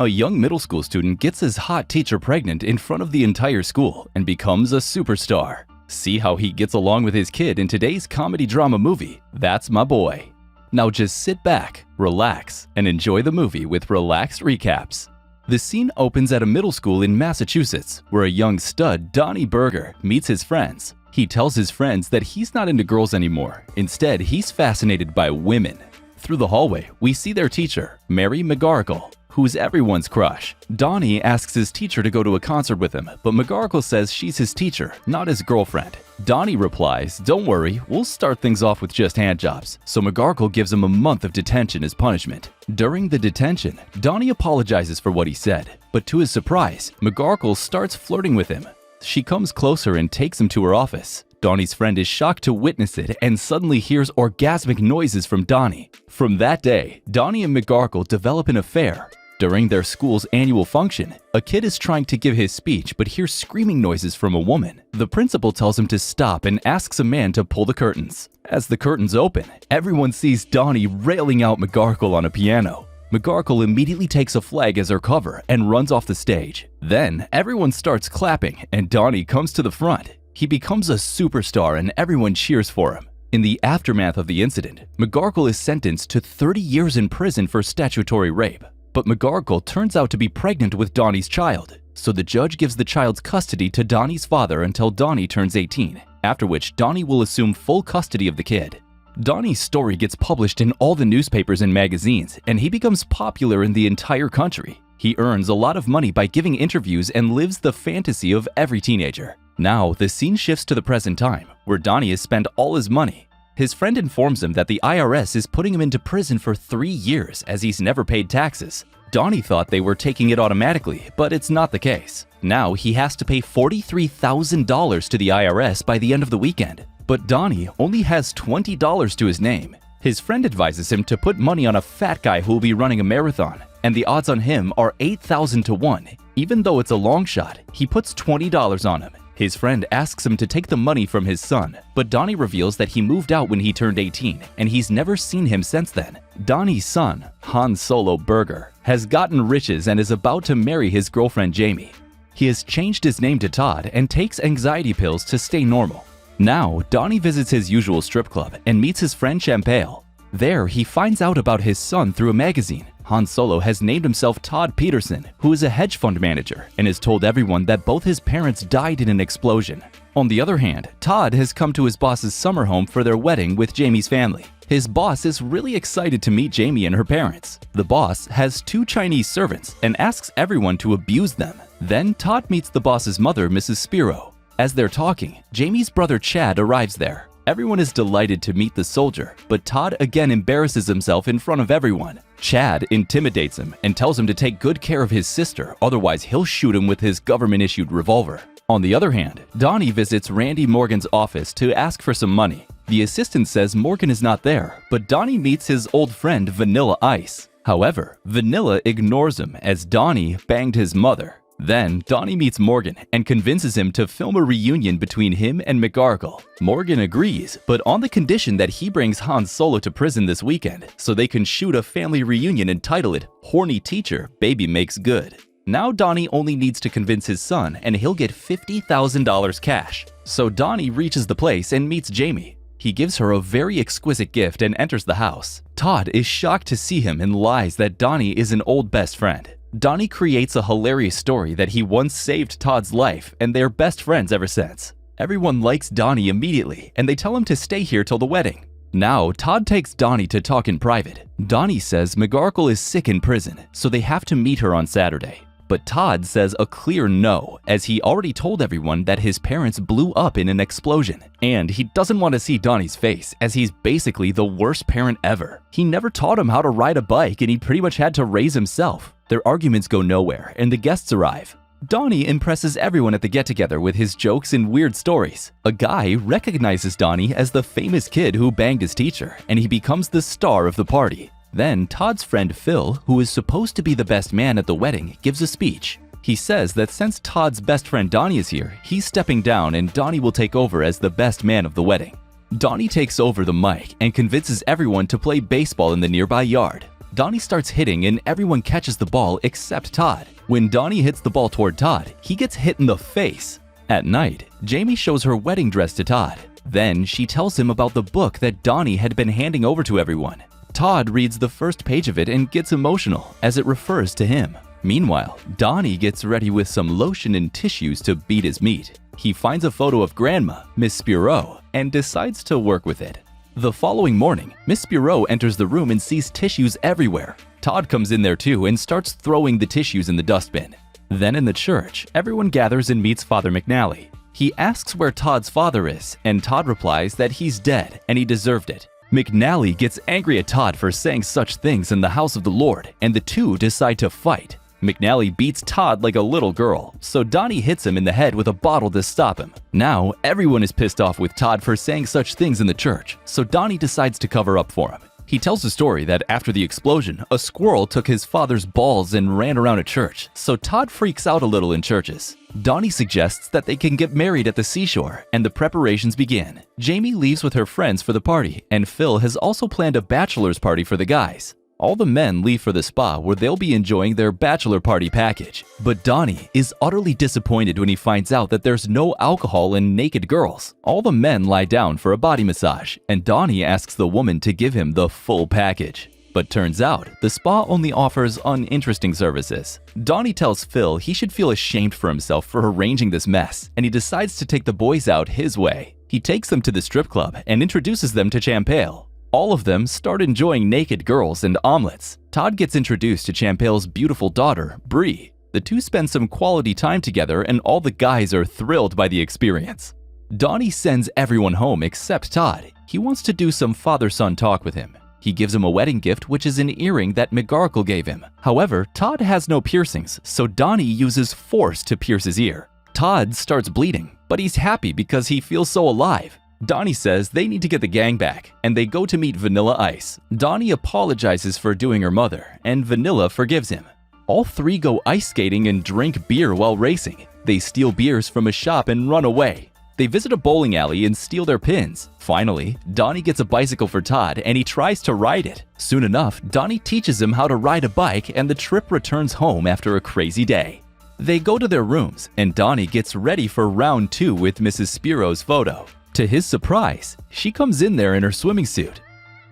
A young middle school student gets his hot teacher pregnant in front of the entire school and becomes a superstar. See how he gets along with his kid in today's comedy drama movie, That's My Boy. Now just sit back, relax, and enjoy the movie with relaxed recaps. The scene opens at a middle school in Massachusetts, where a young stud, Donnie Berger, meets his friends. He tells his friends that he's not into girls anymore. Instead, he's fascinated by women. Through the hallway, we see their teacher, Mary McGargle, who's everyone's crush. Donnie asks his teacher to go to a concert with him, but McGargle says she's his teacher, not his girlfriend. Donnie replies, "Don't worry, we'll start things off with just handjobs." So McGargle gives him a month of detention as punishment. During the detention, Donnie apologizes for what he said, but to his surprise, McGargle starts flirting with him. She comes closer and takes him to her office. Donnie's friend is shocked to witness it and suddenly hears orgasmic noises from Donnie. From that day, Donnie and McGargle develop an affair. During their school's annual function, a kid is trying to give his speech but hears screaming noises from a woman. The principal tells him to stop and asks a man to pull the curtains. As the curtains open, everyone sees Donnie railing out McGargle on a piano. McGargle immediately takes a flag as her cover and runs off the stage. Then, everyone starts clapping and Donnie comes to the front. He becomes a superstar and everyone cheers for him. In the aftermath of the incident, McGargle is sentenced to 30 years in prison for statutory rape. But McGargle turns out to be pregnant with Donnie's child, so the judge gives the child's custody to Donnie's father until Donnie turns 18, after which Donnie will assume full custody of the kid. Donnie's story gets published in all the newspapers and magazines, and he becomes popular in the entire country. He earns a lot of money by giving interviews and lives the fantasy of every teenager. Now, the scene shifts to the present time, where Donnie has spent all his money. His friend informs him that the IRS is putting him into prison for 3 years as he's never paid taxes. Donnie thought they were taking it automatically, but it's not the case. Now he has to pay $43,000 to the IRS by the end of the weekend. But Donnie only has $20 to his name. His friend advises him to put money on a fat guy who will be running a marathon, and the odds on him are 8,000 to 1. Even though it's a long shot, he puts $20 on him. His friend asks him to take the money from his son, but Donnie reveals that he moved out when he turned 18, and he's never seen him since then. Donnie's son, Han Solo Berger, has gotten riches and is about to marry his girlfriend Jamie. He has changed his name to Todd and takes anxiety pills to stay normal. Now, Donnie visits his usual strip club and meets his friend Champale. There, he finds out about his son through a magazine. Han Solo has named himself Todd Peterson, who is a hedge fund manager, and has told everyone that both his parents died in an explosion. On the other hand, Todd has come to his boss's summer home for their wedding with Jamie's family. His boss is really excited to meet Jamie and her parents. The boss has 2 Chinese servants and asks everyone to abuse them. Then Todd meets the boss's mother, Mrs. Spiro. As they're talking, Jamie's brother Chad arrives there. Everyone is delighted to meet the soldier, but Todd again embarrasses himself in front of everyone. Chad intimidates him and tells him to take good care of his sister, otherwise he'll shoot him with his government-issued revolver. On the other hand, Donnie visits Randy Morgan's office to ask for some money. The assistant says Morgan is not there, but Donnie meets his old friend Vanilla Ice. However, Vanilla ignores him as Donnie banged his mother. Then, Donnie meets Morgan and convinces him to film a reunion between him and McGargle. Morgan agrees, but on the condition that he brings Han Solo to prison this weekend so they can shoot a family reunion and title it Horny Teacher, Baby Makes Good. Now Donnie only needs to convince his son and he'll get $50,000 cash. So Donnie reaches the place and meets Jamie. He gives her a very exquisite gift and enters the house. Todd is shocked to see him and lies that Donnie is an old best friend. Donnie creates a hilarious story that he once saved Todd's life and they're best friends ever since. Everyone likes Donnie immediately and they tell him to stay here till the wedding. Now, Todd takes Donnie to talk in private. Donnie says McGargle is sick in prison, so they have to meet her on Saturday. But Todd says a clear no, as he already told everyone that his parents blew up in an explosion. And he doesn't want to see Donnie's face, as he's basically the worst parent ever. He never taught him how to ride a bike and he pretty much had to raise himself. Their arguments go nowhere and the guests arrive. Donnie impresses everyone at the get-together with his jokes and weird stories. A guy recognizes Donnie as the famous kid who banged his teacher, and he becomes the star of the party. Then Todd's friend Phil, who is supposed to be the best man at the wedding, gives a speech. He says that since Todd's best friend Donnie is here, he's stepping down and Donnie will take over as the best man of the wedding. Donnie takes over the mic and convinces everyone to play baseball in the nearby yard. Donnie starts hitting and everyone catches the ball except Todd. When Donnie hits the ball toward Todd, he gets hit in the face. At night, Jamie shows her wedding dress to Todd. Then she tells him about the book that Donnie had been handing over to everyone. Todd reads the first page of it and gets emotional as it refers to him. Meanwhile, Donnie gets ready with some lotion and tissues to beat his meat. He finds a photo of Grandma, Miss Spiro, and decides to work with it. The following morning, Miss Spiro enters the room and sees tissues everywhere. Todd comes in there too and starts throwing the tissues in the dustbin. Then in the church, everyone gathers and meets Father McNally. He asks where Todd's father is, and Todd replies that he's dead and he deserved it. McNally gets angry at Todd for saying such things in the house of the Lord, and the two decide to fight. McNally beats Todd like a little girl, so Donnie hits him in the head with a bottle to stop him. Now, everyone is pissed off with Todd for saying such things in the church, so Donnie decides to cover up for him. He tells the story that after the explosion, a squirrel took his father's balls and ran around a church, so Todd freaks out a little in churches. Donnie suggests that they can get married at the seashore, and the preparations begin. Jamie leaves with her friends for the party, and Phil has also planned a bachelor's party for the guys. All the men leave for the spa where they'll be enjoying their bachelor party package. But Donnie is utterly disappointed when he finds out that there's no alcohol and naked girls. All the men lie down for a body massage, and Donnie asks the woman to give him the full package. But turns out, the spa only offers uninteresting services. Donnie tells Phil he should feel ashamed for himself for arranging this mess, and he decides to take the boys out his way. He takes them to the strip club and introduces them to Champale. All of them start enjoying naked girls and omelets. Todd gets introduced to Champale's beautiful daughter, Bree. The two spend some quality time together and all the guys are thrilled by the experience. Donnie sends everyone home except Todd. He wants to do some father-son talk with him. He gives him a wedding gift, which is an earring that McGarkle gave him. However, Todd has no piercings, so Donnie uses force to pierce his ear. Todd starts bleeding, but he's happy because he feels so alive. Donnie says they need to get the gang back, and they go to meet Vanilla Ice. Donnie apologizes for doing her mother, and Vanilla forgives him. All three go ice skating and drink beer while racing. They steal beers from a shop and run away. They visit a bowling alley and steal their pins. Finally, Donnie gets a bicycle for Todd, and he tries to ride it. Soon enough, Donnie teaches him how to ride a bike, and the trip returns home after a crazy day. They go to their rooms, and Donnie gets ready for round 2 with Mrs. Spiro's photo. To his surprise, she comes in there in her swimming suit.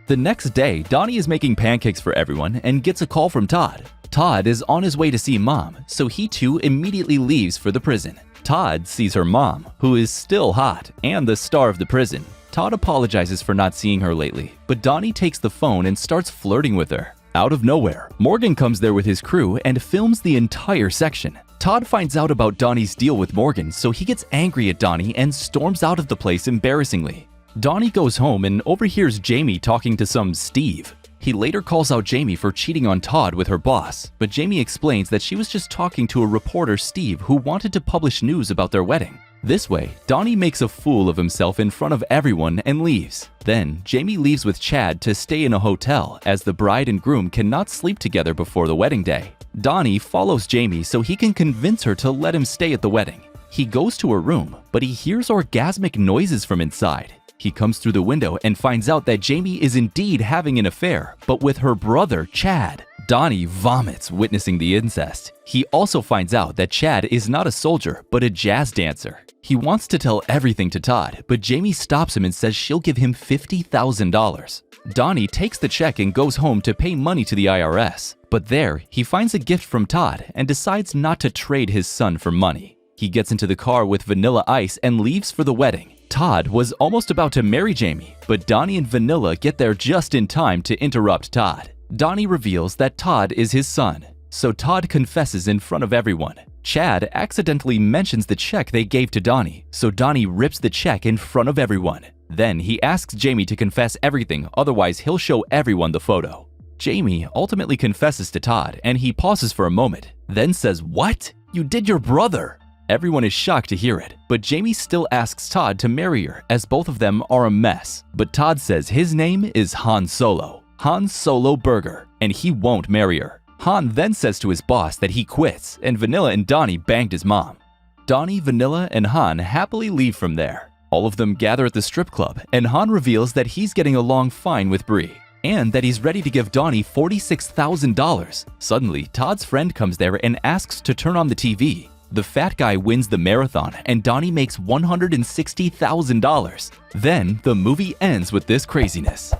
The next day, Donnie is making pancakes for everyone and gets a call from Todd. Todd is on his way to see Mom, so he too immediately leaves for the prison. Todd sees her mom, who is still hot and the star of the prison. Todd apologizes for not seeing her lately, but Donnie takes the phone and starts flirting with her. Out of nowhere, Morgan comes there with his crew and films the entire section. Todd finds out about Donnie's deal with Morgan, so he gets angry at Donnie and storms out of the place embarrassingly. Donnie goes home and overhears Jamie talking to some Steve. He later calls out Jamie for cheating on Todd with her boss, but Jamie explains that she was just talking to a reporter, Steve, who wanted to publish news about their wedding. This way, Donnie makes a fool of himself in front of everyone and leaves. Then, Jamie leaves with Chad to stay in a hotel as the bride and groom cannot sleep together before the wedding day. Donnie follows Jamie so he can convince her to let him stay at the wedding. He goes to her room, but he hears orgasmic noises from inside. He comes through the window and finds out that Jamie is indeed having an affair, but with her brother, Chad. Donnie vomits witnessing the incest. He also finds out that Chad is not a soldier, but a jazz dancer. He wants to tell everything to Todd, but Jamie stops him and says she'll give him $50,000. Donnie takes the check and goes home to pay money to the IRS. But there, he finds a gift from Todd and decides not to trade his son for money. He gets into the car with Vanilla Ice and leaves for the wedding. Todd was almost about to marry Jamie, but Donnie and Vanilla get there just in time to interrupt Todd. Donnie reveals that Todd is his son, so Todd confesses in front of everyone. Chad accidentally mentions the check they gave to Donnie, so Donnie rips the check in front of everyone. Then he asks Jamie to confess everything, otherwise he'll show everyone the photo. Jamie ultimately confesses to Todd, and he pauses for a moment, then says, "What? You did your brother?" Everyone is shocked to hear it, but Jamie still asks Todd to marry her as both of them are a mess. But Todd says his name is Han Solo, Han Solo Burger, and he won't marry her. Han then says to his boss that he quits, and Vanilla and Donnie banged his mom. Donnie, Vanilla, and Han happily leave from there. All of them gather at the strip club, and Han reveals that he's getting along fine with Bree. and that he's ready to give Donnie $46,000. Suddenly, Todd's friend comes there and asks to turn on the TV. The fat guy wins the marathon and Donnie makes $160,000. Then, the movie ends with this craziness.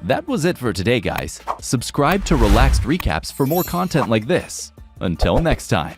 That was it for today, guys. Subscribe to Relaxed Recaps for more content like this. Until next time.